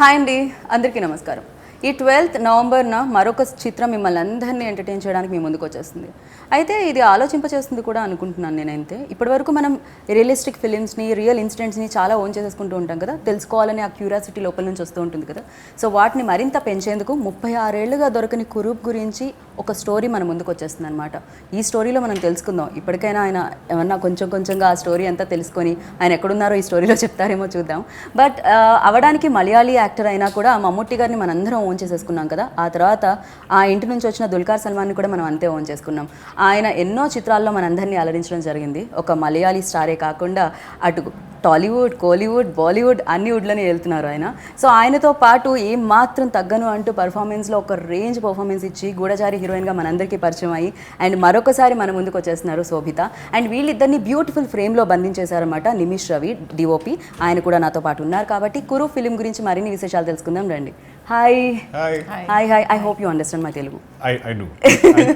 Hi అండి, అందరికీ నమస్కారం. ఈ 12th నవంబర్న మరొక చిత్రం మిమ్మల్ని అందరినీ ఎంటర్టైన్ చేయడానికి మీ ముందుకు వచ్చేస్తుంది. అయితే ఇది ఆలోచింపచేస్తుంది కూడా అనుకుంటున్నాను నేనైతే. ఇప్పటివరకు మనం రియలిస్టిక్ ఫిలిమ్స్ని, రియల్ ఇన్సిడెంట్స్ని చాలా ఓన్ చేసేసుకుంటూ ఉంటాం కదా, తెలుసుకోవాలని ఆ క్యూరియాసిటీ లోపల నుంచి వస్తూ ఉంటుంది కదా. సో వాటిని మరింత పెంచేందుకు 36 ఏళ్లుగా దొరకని కురూప్ గురించి ఒక స్టోరీ మన ముందుకు వచ్చేస్తుంది అనమాట. ఈ స్టోరీలో మనం తెలుసుకుందాం. ఇప్పటికైనా ఆయన ఏమన్నా కొంచెంగా ఆ స్టోరీ అంతా తెలుసుకొని ఆయన ఎక్కడున్నారో ఈ స్టోరీలో చెప్తారేమో చూద్దాం. బట్ అవడానికి మలయాళీ యాక్టర్ అయినా కూడా మమ్ముట్టి గారిని మనందరం ఓన్ చేసేసుకున్నాం కదా. ఆ తర్వాత ఆ ఇంటి నుంచి వచ్చిన దుల్కర్ సల్మాన్ని కూడా మనం అంతే ఓన్ చేసుకున్నాం. ఆయన ఎన్నో చిత్రాల్లో మనందరినీ అలరించడం జరిగింది. ఒక మలయాళీ స్టారే కాకుండా అటు టాలీవుడ్, కోలీవుడ్, బాలీవుడ్ అన్ని వుడ్లని వెళ్తున్నారు ఆయన. సో ఆయనతో పాటు ఏం మాత్రం తగ్గను అంటూ పర్ఫార్మెన్స్లో ఒక రేంజ్ పర్ఫార్మెన్స్ ఇచ్చి గూఢచారి హీరోయిన్గా మనందరికీ పరిచయం అయ్యి అండ్ మరొకసారి మన ముందుకు వచ్చేస్తున్నారు శోభిత. అండ్ వీళ్ళిద్దరిని బ్యూటిఫుల్ ఫ్రేమ్లో బంధించేశారన్నమాట నిమిష్ రవి డిఓపి. ఆయన కూడా నాతో పాటు ఉన్నారు కాబట్టి కురు ఫిలిం గురించి మరిన్ని విశేషాలు తెలుసుకుందాం రండి. Hi hi hi, I hope you understand my Telugu. I do.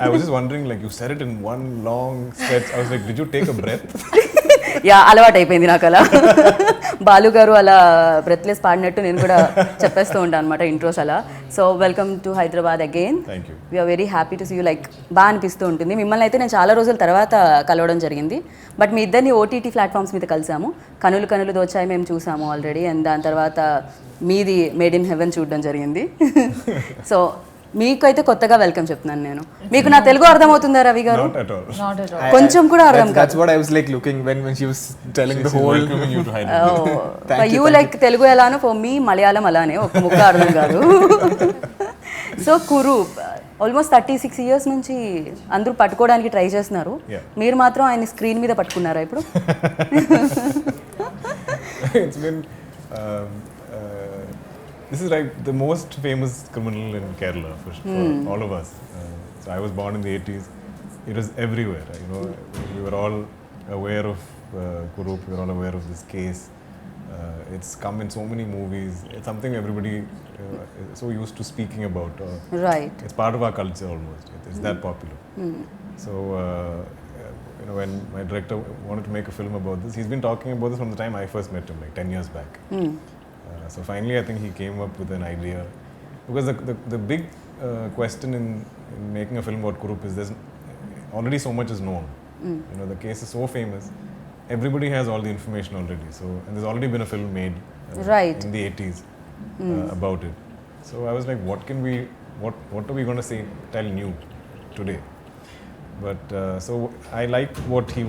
I was just wondering, like, you said it in one long stretch. I was like, did you take a breath? Yeah, అలవాటు అయిపోయింది నాకు అలా. బాలు గారు అలా breathless పాడినట్టు నేను కూడా చెప్పేస్తూ ఉంటాను అనమాట ఇంట్రోస్ అలా. So welcome to Hyderabad again. Thank you. We're very happy to see you. Like బాగా అనిపిస్తూ ఉంటుంది. మిమ్మల్ని అయితే నేను చాలా రోజుల తర్వాత కలవడం జరిగింది. బట్ మీ ఇద్దరిని ఓటీటీ ప్లాట్ఫామ్స్ మీద కలిసాము. కనులు కనులు దోచాయి మేము చూసాము ఆల్రెడీ. అండ్ దాని తర్వాత మీది మేడ్ ఇన్ హెవెన్ చూడడం జరిగింది. సో మీకైతే కొత్తగా వెల్కమ్ చెప్తున్నాను నేను. మీకు నా తెలుగు అర్థమవుతుందా రవి గారు? Not at all. Not at all. కొంచెం కూడా అర్థం కాదు. That's what I was like looking when she was telling the whole. Welcoming you to Hyderabad. You like Telugu ఎలానో ఫర్ మీ మలయాళం అలానే ఒక ముక్క అర్థం కాదు. సో కురు ఆల్మోస్ట్ 36 years నుంచి అందరూ పట్టుకోవడానికి ట్రై చేస్తున్నారు. మీరు మాత్రం ఆయన స్క్రీన్ మీద పట్టుకున్నారా ఇప్పుడు? It's been. This is like the most famous criminal in Kerala for all of us. So I was born in the 80s. It was everywhere. You know, we were all aware of Kurup. We were all aware of this case. It's come in so many movies. It's something everybody is so used to speaking about. Right. It's part of our culture almost. It's that popular. So you know, when my director wanted to make a film about this, he's been talking about this from the time I first met him, like 10 years back. So finally, I think he came up with an idea, because the big question in making a film about Kurup is there's already so much is known. You know, the case is so famous. Everybody has all the information already. So and there's already been a film made Right. in the 80s about it. So I was like, what are we going to say, tell new today? But so I liked what he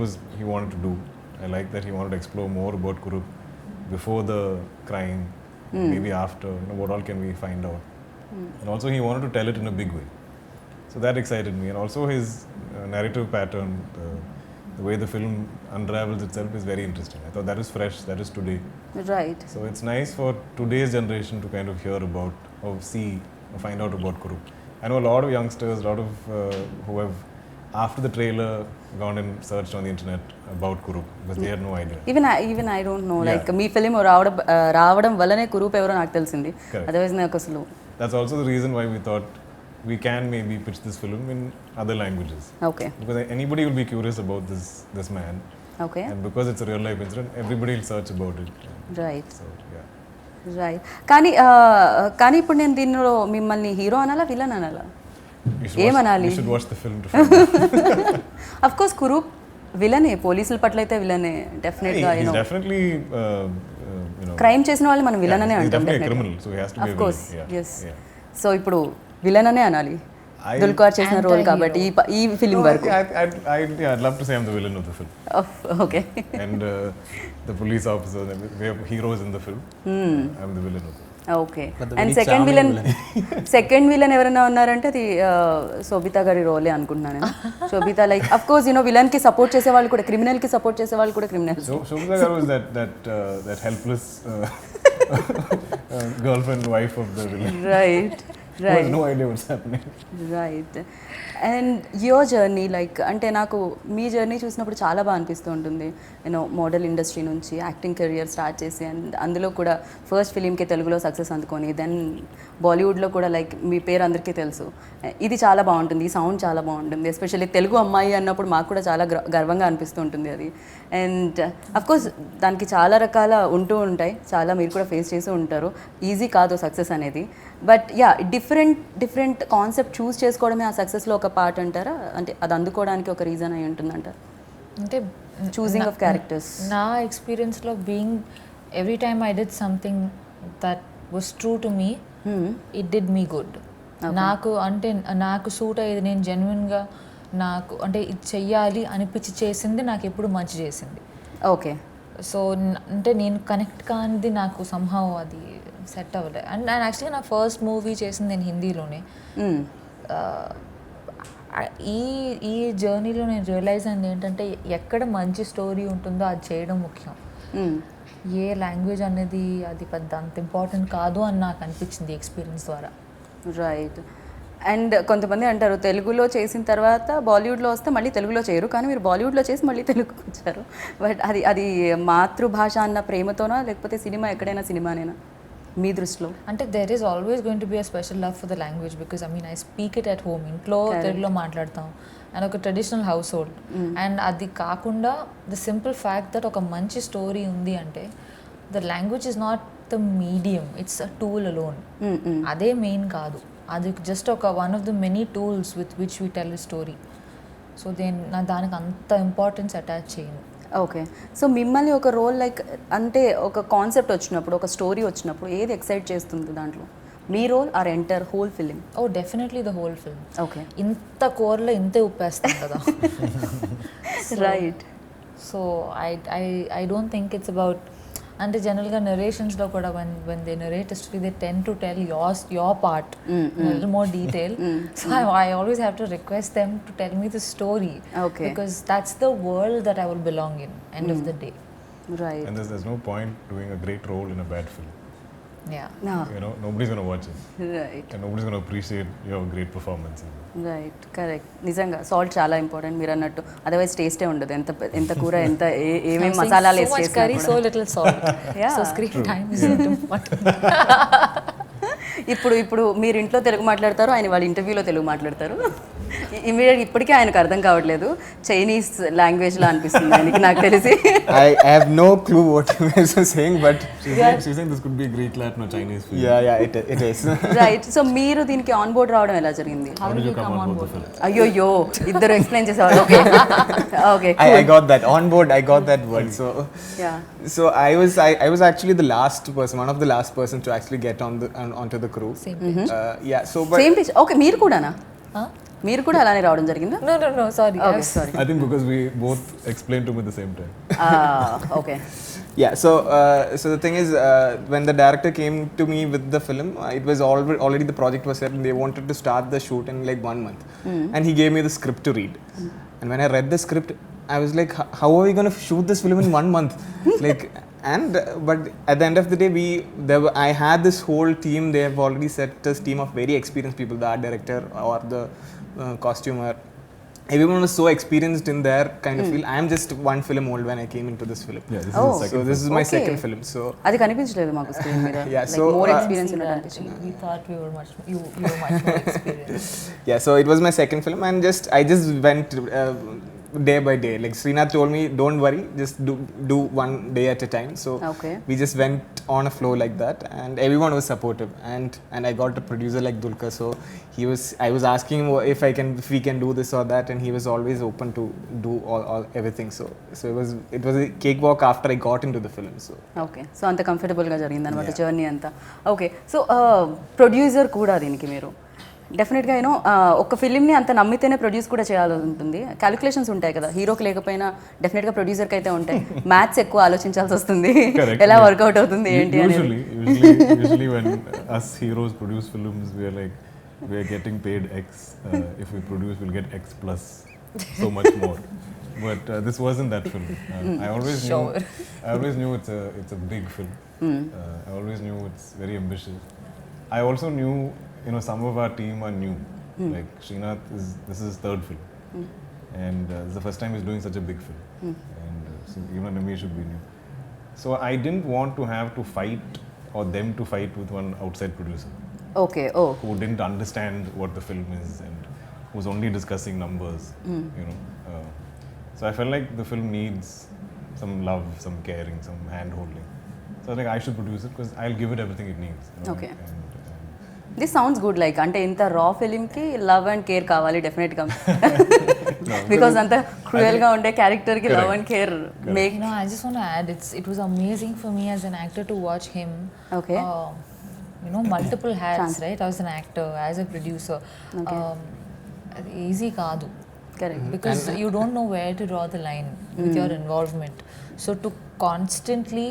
wanted to do. I liked that he wanted to explore more about Kurup before the crime, maybe after. You know, what all can we find out? And also he wanted to tell it in a big way. So that excited me. And also his narrative pattern, the way the film unravels itself is very interesting. I thought that is fresh, that is today. Right. So it's nice for today's generation to kind of hear about, or see, or find out about Kurup. I know a lot of youngsters, a lot of who have, after the trailer, gone and searched on the internet about Kurup, because they had no idea. Even I don't know. Yeah. Like me film రావడం వల్లనే కురూప్ ఎవరో నాకు తెలిసింది. Correct. Otherwise నాకు అసలు. That's also the reason why we thought we can maybe pitch this film in other languages. Okay Because anybody will be curious about this man. Okay And because it's a real life incident, everybody will search about it. Right So, yeah. Right. కానీ ఇప్పుడు నేను దీనిలో మిమ్మల్ని hero అనాలా, villain అనాలా? ఏమనాలి? You should watch the film to find out. Of course Kurup విలనే, పోలీసుల పట్ల అయితే విలనే డెఫినెట్గా. He's definitely, you know, crime చేసిన వాళ్ళు మనం విలన్ అనే he's అంటాం. definitely a criminal, so he has to be a of villain. Course Yeah. Yes. Yeah. So ఇప్పుడు విలన్ అనే అనాలి దుల్కర్ చేసిన రోల్ కాబట్టి ఈ ఫిలిం వరకు. I'd love to say I'm the villain of the film. Okay. And the police officer, we have heroes in the film. I'm the villain of the film. Okay. But the and very second charming villain second villain ఎవరైనా ఉన్నారంటే అది శోభిత గారి రోలే అనుకుంటున్నాను నేను. Shobhita like of course you know villain కి support చేసే వాళ్ళు కూడా క్రిమినల్ కి సపోర్ట్ చేసే వాళ్ళు కూడా criminal. So Shobhita Garu is that helpless girlfriend, wife of the villain. Right. who has no idea what's happening. Right and your journey like అంటే నాకు మీ జర్నీ చూసినప్పుడు చాలా బాగా అనిపిస్తూ ఉంటుంది నేను మోడల్ ఇండస్ట్రీ నుంచి యాక్టింగ్ కెరియర్ స్టార్ట్ చేసి అండ్ అందులో కూడా ఫస్ట్ ఫిలింకి తెలుగులో సక్సెస్ అందుకొని దెన్ బాలీవుడ్లో కూడా లైక్ మీ పేరు అందరికీ తెలుసు ఇది చాలా బాగుంటుంది ఈ సౌండ్ చాలా బాగుంటుంది ఎస్పెషల్లీ తెలుగు అమ్మాయి అన్నప్పుడు మాకు కూడా చాలా గర్వంగా అనిపిస్తూ ఉంటుంది అది అండ్ అఫ్కోర్స్ దానికి చాలా రకాల ఉంటూ ఉంటాయి చాలా మీరు కూడా ఫేస్ చేసి ఉంటారు ఈజీ కాదు సక్సెస్ అనేది బట్ యా డిఫరెంట్ కాన్సెప్ట్ చూస్ చేసుకోవడమే ఆ సక్సెస్లో ఒక పార్ట్ అంటారా అంటే అది అందుకోవడానికి ఒక రీజన్ అయి ఉంటుందంటారు అంటే చూసింగ్ ఆఫ్ క్యారెక్టర్స్ నా ఎక్స్పీరియన్స్లో being every time I did something that was true to me it did me good నాకు అంటే నాకు సూట్ అయ్యేది నేను జెన్యున్గా నాకు అంటే ఇది చెయ్యాలి అనిపించి చేసింది నాకు ఎప్పుడు మంచి చేసింది ఓకే సో అంటే నేను కనెక్ట్ కానిది నాకు సంహవ్ అది సెట్ అవ్వలేదు అండ్ యాక్చువల్గా నా ఫస్ట్ మూవీ చేసింది నేను హిందీలోనే ఈ జర్నీలో నేను రియలైజ్ అయింది ఏంటంటే ఎక్కడ మంచి స్టోరీ ఉంటుందో అది చేయడం ముఖ్యం ఏ లాంగ్వేజ్ అనేది అది పెద్ద అంత ఇంపార్టెంట్ కాదు అని నాకు అనిపించింది ఎక్స్పీరియన్స్ ద్వారా రైట్ అండ్ కొంతమంది అంటారు తెలుగులో చేసిన తర్వాత బాలీవుడ్లో వస్తే మళ్ళీ తెలుగులో చేయరు కానీ మీరు బాలీవుడ్లో చేసి మళ్ళీ తెలుగుకి వచ్చారు బట్ అది మాతృభాష అన్న ప్రేమతోనా లేకపోతే సినిమా ఎక్కడైనా సినిమానేనా మీ దృష్టిలో అంటే there is always going to be a special love for the language because I mean I speak it at home ఇంట్లో తెలుగులో మాట్లాడతాం అండ్ ఒక ట్రెడిషనల్ హౌస్ హోల్డ్ అండ్ అది కాకుండా ద సింపుల్ ఫ్యాక్ట్ దట్ ఒక మంచి స్టోరీ ఉంది అంటే the language is not the medium it's a tool alone అదే మెయిన్ కాదు అది జస్ట్ ఒక one of the many tools with which we tell a story so నా దానికి అంత ఇంపార్టెన్స్ అటాచ్ చేయను ఓకే సో మిమ్మల్ని ఒక రోల్ లైక్ అంటే ఒక కాన్సెప్ట్ వచ్చినప్పుడు ఒక స్టోరీ వచ్చినప్పుడు ఏది ఎక్సైట్ చేస్తుంది దాంట్లో మీ role or entire whole film oh definitely the whole film okay ఇంత కూరలో ఇంతే ఉప్పేస్తాం కదా right so I don't think it's about అంటే జనరల్గా నరేషన్స్లో కూడా when they narrate a story they tend to tell your part in a little more detail so I always have to request them to tell me the story Okay. because that's the world that I will belong in end of the day right And there's no point doing a great role in a bad film. yeah You know, nobody's going to watch it. Right And nobody's going to appreciate your great performance. Right correct నిజంగా salt చాలా important మీరు అన్నట్టు otherwise టేస్టే ఉండదు ఎంత కూర ఎంత ఏమేమి I'm saying మసాలాలు so వేసి much curry so little salt Yeah. so screen time is not important ఇప్పుడు మీరు ఇంట్లో తెలుగు మాట్లాడతారు ఆయన వాళ్ళ ఇంటర్వ్యూలో తెలుగు మాట్లాడతారు ఇమీడియట్ ఇప్పటికీ ఆయనకు అర్థం కావట్లేదు చైనీస్ లాంగ్వేజ్లో అనిపిస్తుంది ఆయనకి నాకు తెలిసి I have no clue what you guys are saying, but She's saying this could be a Greek Latin or Chinese film. yeah, it is. Right so మీరు దీనికి ఆన్ బోర్డ్ రావడం ఎలా జరిగింది how did you come on board అయ్యోయ్యో ఇద్దరు explain చేసేవాళ్ళు okay okay I got that on board. I got that word. Yeah So I was actually the last person, one of the last person to actually get onto the crew. same page. Yeah. So but same teacher okay మీరు కూడానా huh మీరు కూడా అలానే రావడం జరిగిందా no sorry okay sorry I think because we both explained to him at the same time. Okay yeah. So the thing is, when the director came to me with the film, it was already the project was set and they wanted to start the shoot in like 1 month, and he gave me the script to read. And when I read the script, I was like, how are we going to shoot this film in 1 month? Like, and but at the end of the day, I had this whole team. They have already set this team of very experienced people, the art director or the costumer. Everyone was so experienced in their kind of field. I am just one film old when I came into this film. Yeah, this Oh. is the So second this is my Okay. second film. So అది కనిపించలేదు మాకు screen మీద Yeah, like so, more uh, experience See ఉన్నట్టు that. అనిపించింది We thought we were you were much more experienced yeah, so it was my second film, and I just went day by day. Like Srinath told me, don't worry, just do one day at a time. So Okay. we just went on a flow like that, and everyone was supportive. And I got a producer like Dulka, so I was asking him if we can do this or that, and he was always open to do all everything. So it was a cakewalk after I got into the film. So okay so అంత కంఫర్టబుల్గా జరిగింది అనమాట journey అంతా okay so producer కూడా దీనికి మీరు డెఫినెట్గా you know ఒక ఫిలింని అంత నమ్మితేనే ప్రొడ్యూస్ కూడా చేయాల్సి ఉంటుంది క్యాలిక్యులేషన్స్ ఉంటాయి కదా హీరోకి లేకపోయినా డెఫినెట్గా ప్రొడ్యూసర్కి అయితే ఉంటాయి మ్యాథ్స్ ఎక్కువ ఆలోచించాల్సి వస్తుంది Correct. ఎలా వర్కౌట్ అవుతుంది ఏంటి అనేది Usually when us heroes produce films, we are getting paid X. If we produce, we'll get X plus so much more. But this wasn't that film. I always knew it's a big film. I always knew it's very ambitious. I also knew you know, some of our team are new. Like Srinath this is his third film, and it's the first time he's doing such a big film, and so even Ramesh should be new. So I didn't want to have to fight or them to fight with one outside producer okay oh who didn't understand what the film is and who's only discussing numbers, you know. So I felt like the film needs some love, some caring, some hand holding. So I was like, I should produce it because I'll give it everything it needs. You know, Okay. and this sounds good like అంటే ఇంత రా ఫిలింకి love and care కావాలి డెఫినెట్గా because అంత క్రూయల్గా ఉండే క్యారెక్టర్కి love and care make You know, I just want to add, it was amazing for me as an actor to watch him. Okay. You know, multiple hats, right? I was an actor, as a producer. Easy kaadu. Correct Because you don't know where to draw the line with your involvement. So to constantly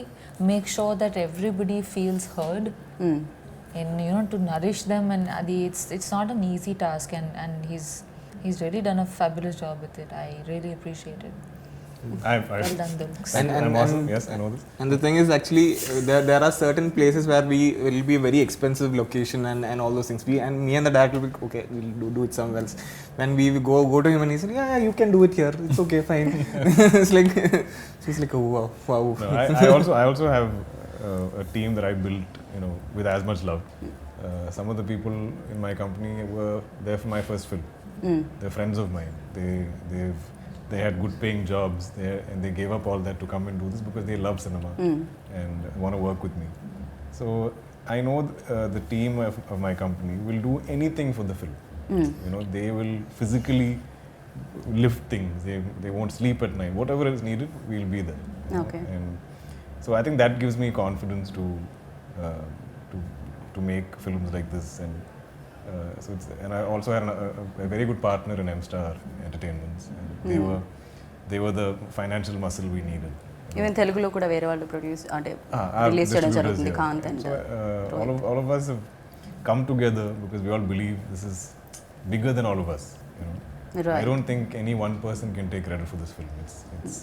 make sure that everybody feels heard, and you know, to nourish them, and it's not an easy task, and he's really done a fabulous job with it. I really appreciate it. I've Well done, Dulks. I'm awesome. Yes, I know this. And the thing is, actually, there are certain places where we will be a very expensive location and all those things. Me and the director will be, okay, we'll do it somewhere else. When we go to him and he said, yeah, you can do it here. It's okay, fine. It's like, she's like, oh, wow. No, I also have a team that I built, you know, with as much love. Some of the people in my company were there for my first film. They're friends of mine. They had good paying jobs and they gave up all that to come and do this because they love cinema and want to work with me. So I know the team of my company will do anything for the film. You know, they will physically lift things. They won't sleep at night. Whatever is needed, we'll be there. Okay. And so I think that gives me confidence to make films like this. And so and I also had a very good partner in M-Star Entertainments. And they were the financial muscle we needed. ఈవెన్ తెలుగులో కూడా వేరే వాళ్ళు produce అంటే Our release చేయడం distributors, జరుగుతుంది yeah. కాంత్ and So all of us have come together because we all believe this is bigger than all of us. You know, Right. I don't think any one person can take credit for this film. It's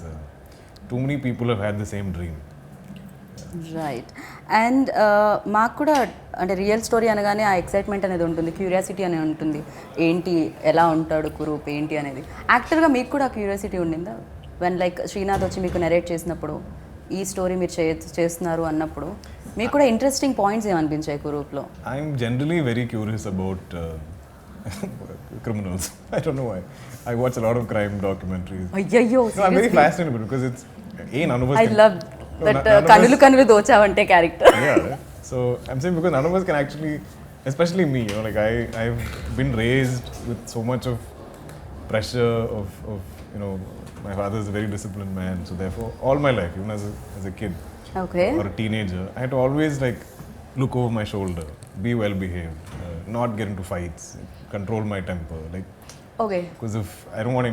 too many people have had the same dream. Right and మాకు కూడా అంటే real story అనగానే ఆ excitement అనేది ఉంటుంది, curiosity అనేది ఉంటుంది, ఏంటి ఎలా ఉంటాడు కురూప్ ఏంటి అనేది. యాక్టర్గా మీకు కూడా క్యూరియాసిటీ ఉండిందా వెన్ లైక్ శ్రీనాథ్ వచ్చి మీకు నెరేట్ చేసినప్పుడు ఈ స్టోరీ మీరు చేస్తున్నారు అన్నప్పుడు మీకు కూడా ఇంట్రెస్టింగ్ పాయింట్స్ ఏమనిపించాయి కురూప్లో? I'm generally very curious about criminals. I don't know why. I watch a lot of crime documentaries. అయ్యయ్యో No, I'm very fascinated with it because it's none of us I can- love No, that none of us- కనులు కనులు దోచావంటే character. Yeah. So I'm saying because none of us can actually, especially me, you know, like I've been raised with so much of pressure of you know, my father is a very disciplined man, so therefore all my life, even as a kid okay or a teenager, I had to always like look over my shoulder, be well behaved, not get into fights, control my temper, like okay because if I don't want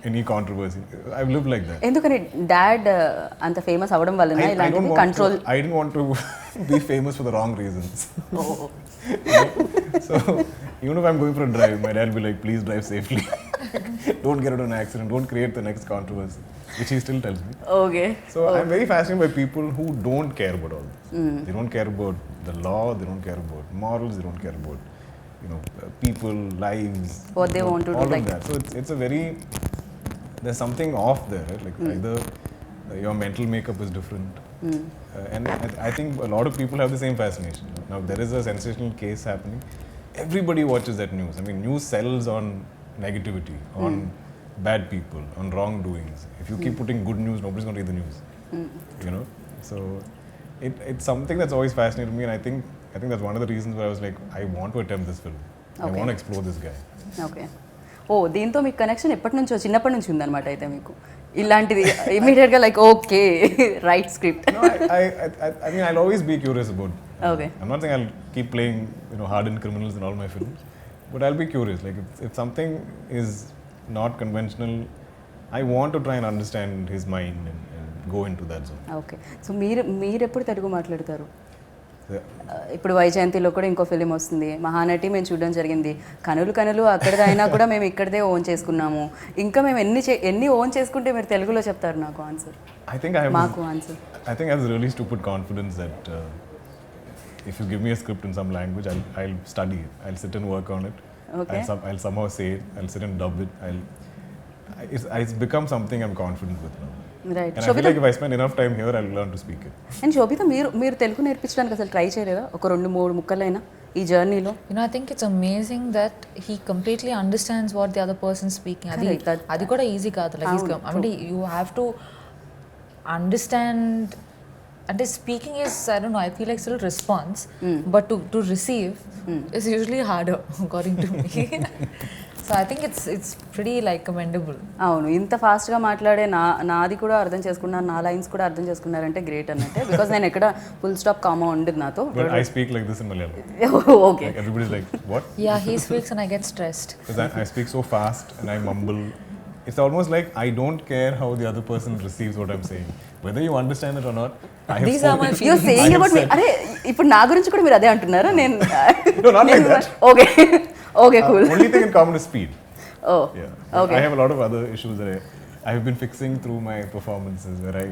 any controversy, I've lived like that. ఎందుకని dad అంత famous అవ్వడం వలన I don't ఇలాంటివి want control? to, I didn't want to be famous for the wrong reasons. So even if I'm going for a drive, my dad will be like, please drive safely. Don't get into an accident. Don't create the next controversy, which he still tells me. Okay So I'm very fascinated by people who don't care about all this. They don't care about the law. They don't care about morals. They don't care about, you know, people, lives. What they want to do, all like- of that. So it's a very, there's something off there, right? Like either your mental makeup is different. And I think a lot of people have the same fascination. Now there is a sensational case happening. Everybody watches that news. I mean, news sells on negativity, on bad people, on wrongdoings. If you keep putting good news, nobody's going to read the news. You know, so it's something that's always fascinated me, and I think that's one of the reasons why I was like, I want to attempt this film. I Okay. want to explore this guy. Okay oh దీంతో మీకు connection ఎప్పటి నుంచో, చిన్నప్పటి నుంచి ఉందన్నమాట అయితే మీకు ఇలాంటిది ఇమీడియట్గా like okay right script. No, I mean, I'll always be curious about. Okay. I'm not saying I'll keep playing, you know, hardened criminals in all my films, but I'll be curious. Like if something is not conventional, I want to try and understand his mind and go into that zone. Okay so మీరు ఎప్పుడు తెలుగు మాట్లాడతారు? Yeah. ఇప్పుడు వైజయంతిలో కూడా ఇంకో film వస్తుంది, మహానటి మేము చూడడం జరిగింది. కనులు కనులు అక్కడిది అయినా కూడా మేము ఇక్కడిదే ఓన్ చేసుకున్నాము. ఇంకా మేము ఎన్ని ఓన్ చేసుకుంటే మీరు తెలుగులో చెప్తారు నాకు answer, I think I have. మాకు answer. I think I have this really stupid confidence that if you give me a script in some language, I'll study it. I'll sit and work on it. Okay. I'll somehow say it. I'll sit and dub it. It's become something I'm confident with now. Right And I feel like if I spend enough time here, I'll learn to speak it. అండ్ శోభిత మీరు తెలుగు నేర్పించడానికి అసలు try చేయలేదా ఒక 2-3 ముక్కలైనా ఈ జర్నీలో? I think it's amazing that he completely understands what the other person's speaking. Correct. అది కూడా ఈజీ కాదు. Like I mean, you have to understand. And speaking is, I don't know, I feel like still response, but to receive is usually harder, according to me. So I think it's pretty like commendable. అవును, ఇంత ఫాస్ట్గా మాట్లాడే నాది కూడా అర్థం చేసుకున్నారు, నా lines కూడా అర్థం చేసుకున్నారంటే గ్రేట్ అన్నట్టే. బికాస్ నేను ఎక్కడ ఫుల్ స్టాప్ కామా ఉండదు నాతో. But I speak like this in Malayalam. Okay. Like everybody's like, what? Yeah, he speaks and I get stressed. Because I speak so fast and I mumble. It's almost like I don't care how the other person receives what I'm saying. Whether you understand it or not, I have These are my spoken. Your feelings. Saying about me. అరే ఇప్పుడు నా గురించి కూడా మీరు అదే అంటున్నారా? నేను No, not like that. Okay okay cool. Only thing in common is speed. Oh Yeah. But Okay. I have a lot of other issues that I have been fixing through my performances where I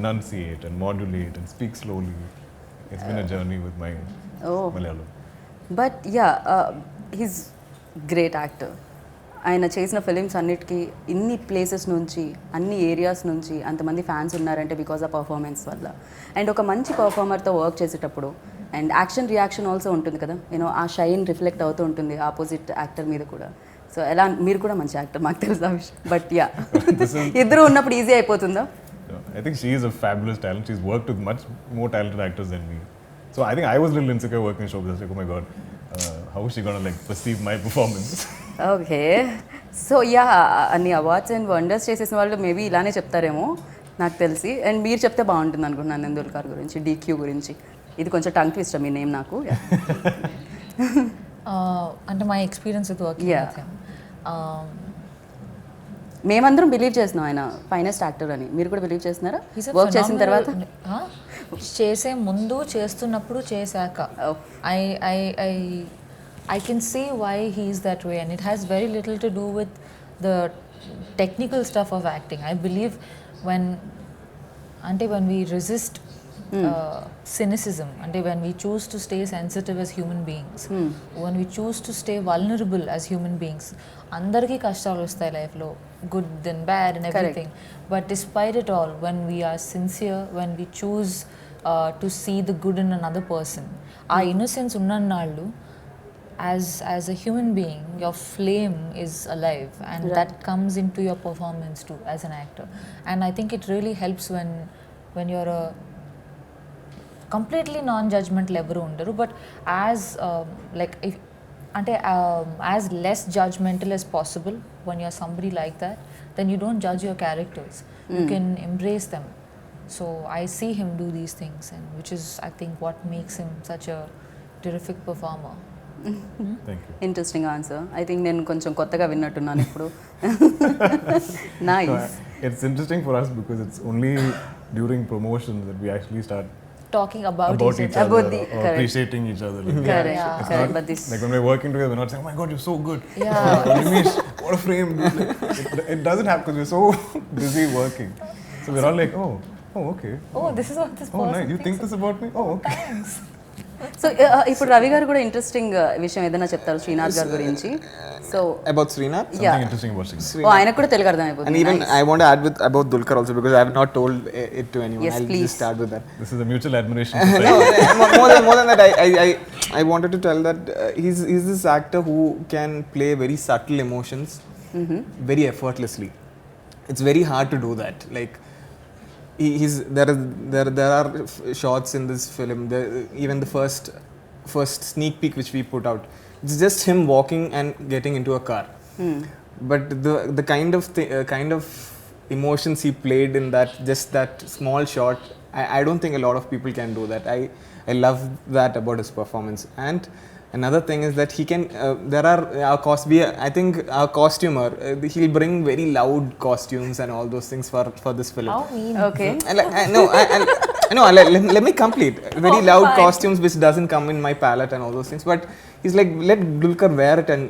enunciate and modulate and speak slowly. It's been a journey with my Malayalam. But yeah he's great actor. ఆయన చేసిన films అన్నిటికీ ఇన్ని places నుంచి, అన్ని areas నుంచి అంతమంది fans ఉన్నారంటే because ఆ పర్ఫార్మెన్స్ వల్ల. అండ్ ఒక మంచి పర్ఫార్మర్తో వర్క్ చేసేటప్పుడు అండ్ యాక్షన్ రియాక్షన్ ఆల్సో ఉంటుంది కదా, యూనో ఆ షైన్ రిఫ్లెక్ట్ అవుతూ ఉంటుంది ఆపోజిట్ యాక్టర్ మీద కూడా. సో ఎలా, మీరు కూడా మంచి యాక్టర్, మాకు తెలుసు ఆ విషయం. బట్ యా ఇద్దరు ఉన్నప్పుడు ఈజీ అయిపోతుందా? I think she is a fabulous talent. She's worked with much more talented actors than me. So I think I was a little insecure working in Shobhita. Like, oh my god, how is she gonna like perceive my performance? Okay. So yeah అన్ని awards and wonders చేసేసిన వాళ్ళు maybe ఇలానే చెప్తారేమో నాకు తెలిసి. And మీరు చెప్తే బాగుంటుంది అనుకుంటున్నాను నందుల్కర్ గురించి, DQ గురించి. ఇది కొంచెం టంగ్ ట్విస్టర్ మీ నేమ్ నాకు. అంటే my experience with working Yeah. with him. మేమందరం బిలీవ్ చేస్తున్నాం ఆయన ఫైనెస్ట్ యాక్టర్ అని. మీరు కూడా బిలీవ్ చేస్తున్నారా He's a వర్క్ చేసిన తర్వాత? చేసే ముందు, చేస్తున్నప్పుడు, చేశాక Oh. I can see why he's that way, and it has very little to do with the technical stuff of acting. I believe when we resist cynicism, when we choose to stay sensitive as human beings, when we choose to stay vulnerable as human beings, andarki kashtalu vastayi life lo, good and bad and everything. But despite it all, when we are sincere, when we choose to see the good in another person, our innocence unnannallu, as a human being, your flame is alive, and that comes into your performance too as an actor. And I think it really helps when you're a completely non-judgmental ఎవరు ఉండరు, but as like if as less judgmental as possible when you're somebody like that, then you don't judge your characters. You can embrace them. So I see him do these things, and which is, I think, what makes him such a terrific performer. Thank you. Interesting answer. I think నేను కొంచెం కొత్తగా విన్నట్టున్నాను ఇప్పుడు. So, nice. it's interesting for us because it's only during promotions that we actually start Talking about about each each other. other About the- or correct. appreciating each other. Like, Correct, Yeah. it's correct. not But this, like when we're working together, we're not saying, "Oh my god, you're so good." Yeah. Nimish, what a frame! It doesn't happen because we're so busy working. So we're all like, "Oh, okay. Oh, this is what this Oh, person nice. You think this about me? Oh, okay." Thanks. So ఇప్పుడు రవి గారు కూడా interesting విషయం ఏదైనా చెప్తారు శ్రీనాథ్ గారి గురించి. So About Srinath. Something interesting about Srinath. ఆయనకు కూడా తెలుగు అర్థం And అయిపోతుంది. even I want to add with about Dulquer also because I have not told it to anyone. Yes, I'll please. just start with that. This is a mutual admiration. No, society. more than that, I wanted to tell that he's this actor who can play very subtle emotions very effortlessly. It's very hard to do that. Like there are shots in this film. Even the first sneak peek which we put out, it's just him walking and getting into a car. But the kind of emotions he played in that small shot, I don't think a lot of people can do that. I love that about his performance. And another thing is that he can I think our costumer, he'll bring very loud costumes and all those things for this film. How mean. Okay. Let me complete. Very loud costumes which doesn't come in my palette and all those things. But he's like, let Dulquer wear it and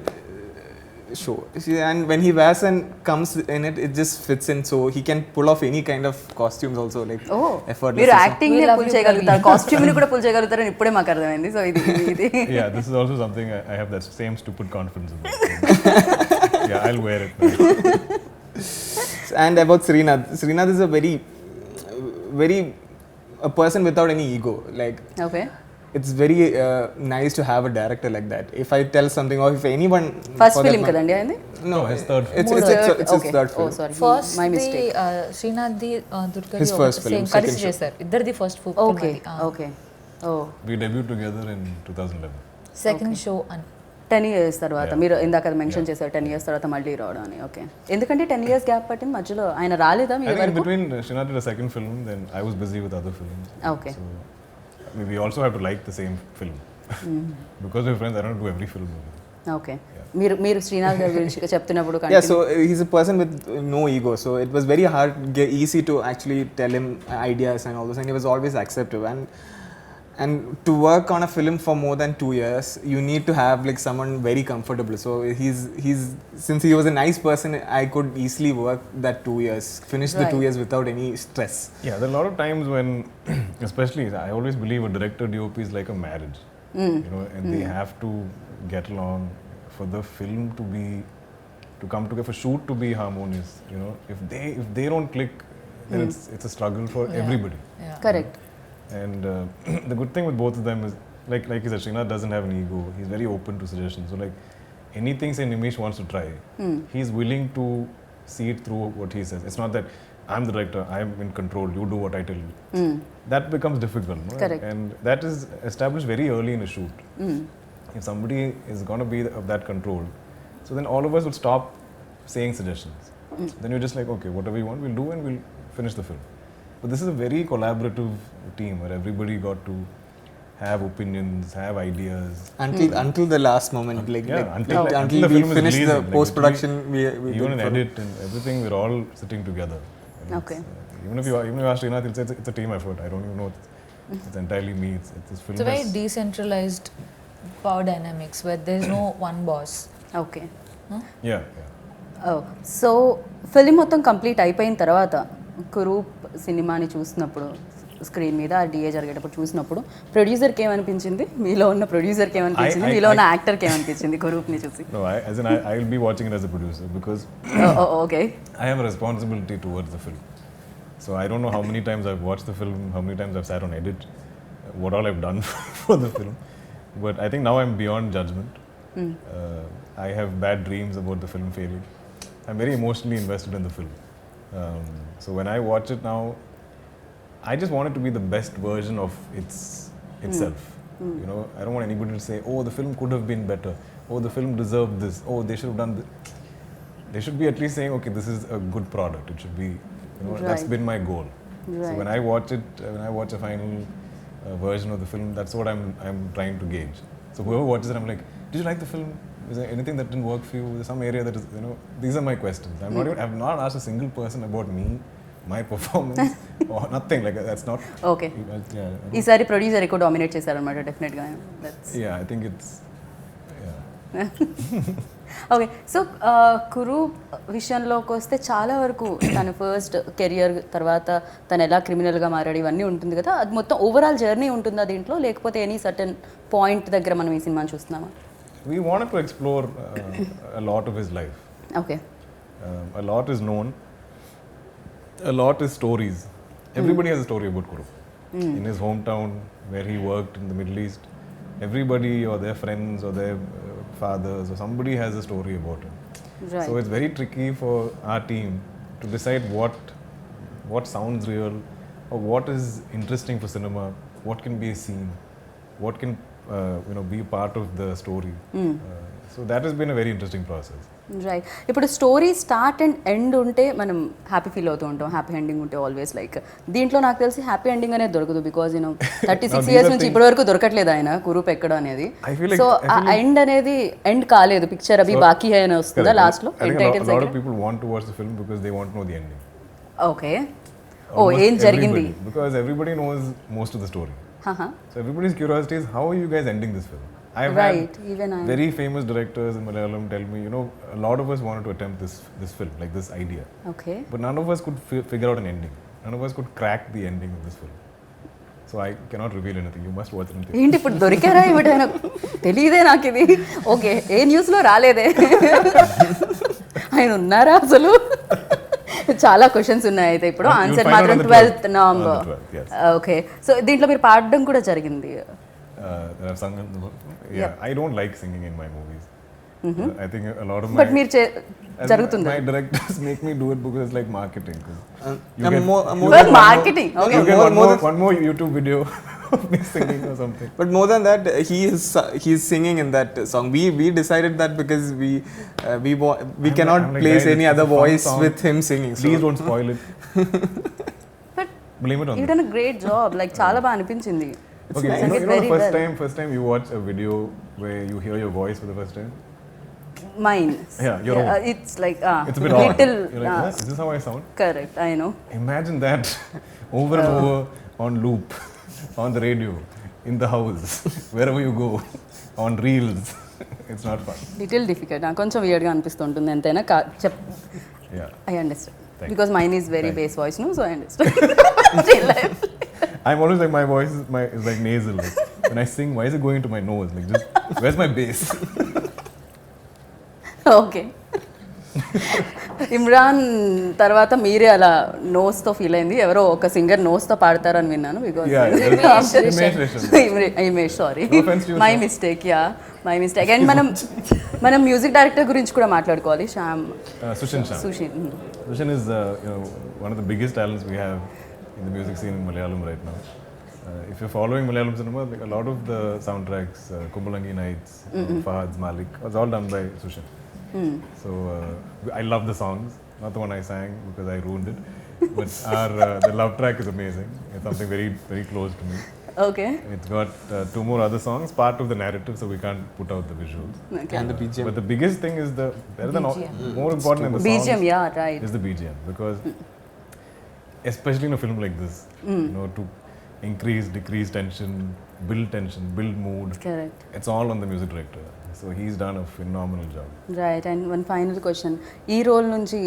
show. See, and when he wears and comes in it, it just fits in. So he can pull off any kind of costumes also, like oh effortless. మీరు So- acting We love pull you, చేయగలుగుతారు, costume ని కూడా pull చేయగలుగుతారని ఇప్పుడే మాకు అర్థమైంది. So ఇది Yeah, this is also something I have that same stupid confidence about. Yeah, I'll wear it. And about Srinath. Srinath is a very a person without any ego. Like okay it's very nice to have a director like that. If I tell something or if anyone first for that film matter- కదండి అయింది. No, his third film. It's his third oh film. Sorry first my mistake. Srinath ది దుర్గది His first film, same second కలిసి show. చేశారు, ఇద్దరిది first okay okay oh We debuted together in 2011. Second show అని 10 years తర్వాత Yeah. మీరు ఇందాక mention చేశారు 10 years తర్వాత మళ్ళీ రావడం అని. ఓకే ఎందుకంటే 10 years గ్యాప్ పట్టింది మధ్యలో ఆయన రాలేదా I మీరు think in వరకు? between Srinath did a second film, then I was busy with other films. Okay. So we also have to like the same film. Because we're friends, I don't do every film. Okay మీరు శ్రీనాథ్ గారి గురించి చెప్తున్నప్పుడు Yeah, so he's a person with no ego. So it was very hard, easy to actually tell him ideas and all those, and he was always acceptive. And to work on a film for more than 2 years, you need to have like someone very comfortable. So he's since he was a nice person, I could easily work that 2 years, finish the 2 Right. years without any stress. Yeah, there are a lot of times when, especially, I always believe a director DOP is like a marriage. You know, and they have to get along for the film to come together, for shoot to be harmonious. You know, if they don't click, then it's a struggle for everybody. Correct. And the good thing with both of them is, like you said, Srinath doesn't have an ego. He's very open to suggestions. So like anything say Nimish wants to try, he's willing to see it through what he says. It's not that I'm the director, I'm in control, you do what I tell you. That becomes difficult. No? Correct. And that is established very early in a shoot. If somebody is going to be of that control, so then all of us will stop saying suggestions. Then you're just like, okay, whatever you want, we'll do and we'll finish the film. But this is a very collaborative team where everybody got to have opinions, have ideas. Until the last moment, Until until the we film is finish releasing, the like, post production, we Even did in for- edit and everything, we're all sitting together. And Okay. even if you ask Srinath, he'll say it's a team effort. I don't even know. It's entirely me. It's this film. It's a very has- decentralized power dynamics where there's no one boss. Okay Yeah. So film మొత్తం complete అయిపోయిన తర్వాత కురూప్ సినిమాని చూసినప్పుడు screen మీద ఆ DA జరిగేటప్పుడు చూసినప్పుడు ప్రొడ్యూసర్కి ఏమనిపించింది, మీలో ఉన్న ప్రొడ్యూసర్కి ఏమనిపించింది, మీలో ఉన్న యాక్టర్కి ఏమనిపించింది కురూప్ని చూసి? No, I will be watching it as a producer because okay I have a responsibility towards the film. So I don't know how many times I've watched the film, how many times I've sat on edit, what all I've done for the film. But I think now I'm beyond judgment. I have bad dreams about the film failing. I'm very emotionally invested in the film. So when I watch it now, I just want it to be the best version of itself. You know, I don't want anybody to say, oh, the film could have been better. Oh, the film deserved this. Oh, they should have done this. They should be at least saying, okay, this is a good product. It should be, you know, that's Right. been my goal. So Right. when I watch it, when I watch a final version of the film, that's what I'm trying to gauge. So whoever watches it, I'm like, did you like the film? Is there anything that didn't work for you? Is there some area that is, you know, these are my questions. I've not asked a single person about me, my performance, or nothing like that. That's not. Okay Yeah, ఈసారి producer ఎక్కువ dominate చేశారనమాట డెఫినెట్గా. yeah, I think it's. Yeah. Okay so కురు విషయంలోకి వస్తే చాలా వరకు తన ఫస్ట్ కెరియర్ తర్వాత తను ఎలా క్రిమినల్గా మారాడు ఇవన్నీ ఉంటుంది కదా, అది మొత్తం ఓవరాల్ జర్నీ ఉంటుందా దీంట్లో, లేకపోతే ఎనీ సర్టన్ పాయింట్ దగ్గర మనం ఈ సినిమాని చూస్తున్నామా? We wanted to explore a lot of his life. Okay A lot is known. A lot is stories. Everybody has a story about Kuru. In his hometown, where he worked in the Middle East, everybody or their friends or their fathers or somebody has a story about him. Right. So it's very tricky for our team to decide what sounds real or what is interesting for cinema, what can be a scene, what can be part of the story. So that has been a very interesting process. Right. ఇప్పుడు story start and end ఉంటే మనం happy feel అవుతూ ఉంటాం, happy ending ఉంటే always. Like దీంట్లో నాకు తెలిసి happy ending అనేది దొరకదు, బికాజ్ 36 years నుంచి ఇప్పటి వరకు దొరకట్లేదు ఆయన కురూప్ ఎక్కడ అనేది. I feel like- సో ఆ ఎండ్ అనేది ఎండ్ కాలేదు, పిక్చర్ అవి బాకీ అని వస్తుందా Correct. లాస్ట్ లో I end think titles a lot of దగ్గర? people want to watch the film because they want to know the ending. Okay oh Almost ఏం జరిగింది? everybody, because everybody knows most of the story. Haha. So everybody's curiosity is, how are you guys ending this film? I've Right, had even I. very famous directors in Malayalam tell me, you know, a lot of us wanted to attempt this film, like this idea, okay but none of us could figure out an ending. None of us could crack the ending of this film. So I cannot reveal anything. You must watch it and think. ఏంటి ఇప్పుడు దొరికారా ఏమిటైనా తెలియదే నాకు ఇది. Okay, ఏ న్యూస్లో రాలేదే. ఆయన ఉన్నారా అసలు? చాలా క్వశ్చన్స్ ఉన్నాయి అయితే ఇప్పుడు. You'll ఆన్సర్ find out మాత్రం on the 12th 12th. November. On the 12th, yes. Okay, so దీంట్లో మీరు పాడడం కూడా జరిగింది. That I've sung in the book. Yeah, I don't like singing in my movies. I think a lot of my. But మీరు జరుగుతుంది. My directors make me do it because it's like marketing. 'Cause you I'm get- more Well, than marketing. No, Okay. You get more one more YouTube video of me singing or something. But more than that, he's singing in that song. We decided that because we cannot I'm like, place guys, any it's other a fun voice song. with him singing. So Please don't spoil it. But Blame it on you them. Done a great job. Like చాలా బాగా అనిపించింది. Okay, nice. you know, It's you know very the well. first time you watch a video where you hear your voice for the first time? Mine. Yeah, your own. It's like It's a bit odd. little. You're like, "Huh? Is this how I sound?" Correct, I know. Imagine that over and over on loop, on the radio, in the house, wherever you go, on reels. It's not fun. Little difficult. నాకు కొంచెం వియర్డ్గా అనిపిస్తుంటుంది ఎంతైనా. Yeah. I understand Thank because mine is very Thank base voice no, so I understand. I'm always like my voice is like nasal. Like, when I sing, why is it going into my nose? Like just where's my bass? Okay. Imran తర్వాత మీరే అలా నోస్తో feel అయింది. ఎవరో ఒక singer నోస్తో పాడతారని విన్నాను. Because Yeah, Himesh Resham. Himesh, sorry, No offense to you, my sir. మిస్టేక్. Yeah, my mistake. అండ్ మనం మ్యూజిక్ డైరెక్టర్ గురించి కూడా మాట్లాడుకోవాలి. Shyam Sushin Shah. Sushin. Sushin is one of the biggest talents we have in the music scene in Malayalam right now. If you're following Malayalam cinema, like a lot of the soundtracks, Kumbalangi Nights, Fahad's Malik, was all done by Sushin. So I love the songs, not the one I sang because I ruined it, but the love track is amazing. It's something very, very close to me. Okay. It's got two more other songs, part of the narrative, so we can't put out the visuals. and the BGM. But the biggest thing is better than all, BGM. more important than the songs BGM, yeah, right. is the BGM, because especially in a film like this, you know, to decrease tension, build mood, correct. it's all on the music director. So he's done a phenomenal job. Right. And one final question. ఈ role నుంచి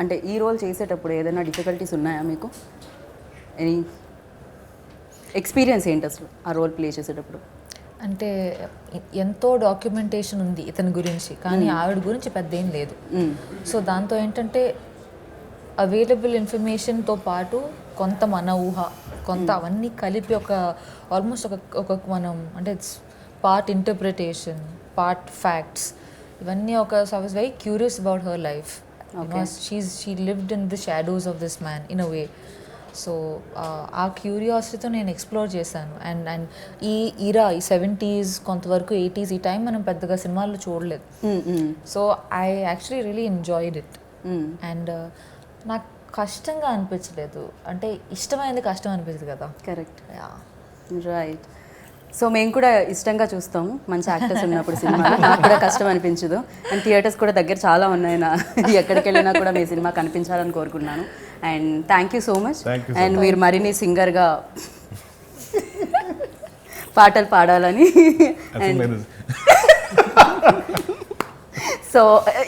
అంటే ఈ role చేసేటప్పుడు ఏదైనా difficulties ఉన్నాయా మీకు? Any experience ఏంటి అసలు ఆ రోల్ ప్లే చేసేటప్పుడు? అంటే ఎంతో డాక్యుమెంటేషన్ ఉంది ఇతని గురించి, కానీ ఆవిడ గురించి పెద్ద ఏం లేదు. సో దాంతో ఏంటంటే అవైలబుల్ ఇన్ఫర్మేషన్తో పాటు కొంత మన ఊహ, కొంత అవన్నీ కలిపి ఒక ఆల్మోస్ట్ ఒక మనం అంటే it's part interpretation, part facts, ఇవన్నీ ఒక. So I was very curious about her life. She lived in the shadows of this man in a way. So ఆ క్యూరియాసిటీతో నేను ఎక్స్ప్లోర్ చేశాను. అండ్ ఈ ఈరా, ఈ 70s కొంతవరకు 80s, ఈ టైం మనం పెద్దగా సినిమాల్లో చూడలేదు. So I actually really enjoyed it. And నాకు కష్టంగా అనిపించలేదు. అంటే ఇష్టమైనది కష్టం అనిపించదు కదా. Correct, yeah, right. సో మేము కూడా ఇష్టంగా చూస్తాము మంచి యాక్టర్స్ ఉన్నప్పుడు సినిమా. నాకు కూడా కష్టం అనిపించదు. అండ్ థియేటర్స్ కూడా దగ్గర చాలా ఉన్నాయి. ఎక్కడికి వెళ్ళినా కూడా మీ సినిమా కనిపించాలని కోరుకున్నాను. And thank you so much. Thank you so and మీరు మరిన్ని సింగర్గా పాటలు పాడాలని. I think like this. So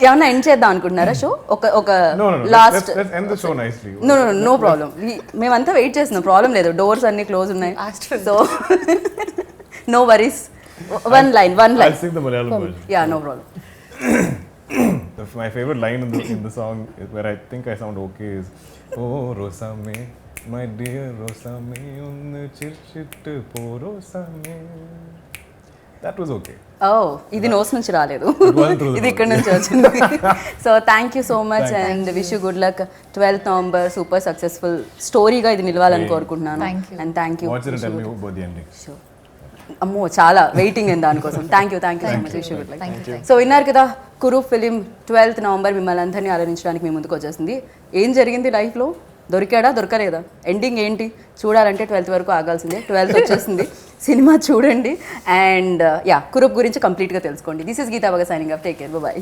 ఏమన్నా ఎండ్ చేద్దాం అనుకుంటున్నారా షో? ఒక No. Last. Let's end the show nicely. No problem. మేమంతా వెయిట్ చేస్తున్నాం, ప్రాబ్లం లేదు. డోర్స్ అన్ని క్లోజ్ ఉన్నాయి. So no worries. One line. I'll sing the Malayalam version. Yeah, no problem. My favorite line in the song is where I think I sound okay is, "Oh Rosame, my dear Rosame, unnu chirchittu po Rosame." That was okay. ఇది nose నుంచి రాలేదు, It wasn't through the ఇది ఇక్కడ నుంచి వచ్చింది. So thank you so much and wish you good luck. 12th November super successful స్టోరీగా ఇది నిలవాలని కోరుకుంటున్నాను. Thank you. And thank you. Watch it and tell me about the ending. అమ్మో, చాలా వెయిటింగ్ అండి దానికోసం. Thank you so much. Wish you good luck. Thank you. So విన్నారు కదా, కురు ఫిలిం 12th నవంబర్ మిమ్మల్ని అందరినీ ఆలోచించడానికి మీ ముందుకు వచ్చేసింది. ఏం జరిగింది లైఫ్లో? దొరికాడా దొరకలేదా? ఎండింగ్ ఏంటి చూడాలంటే 12th వరకు ఆగాల్సిందే. 12th వచ్చేసింది, సినిమా చూడండి. అండ్ యా, కురుప్ గురించి కంప్లీట్గా తెలుసుకోండి. దిస్ ఇస్ గీతా బగ signing off. Take care, by.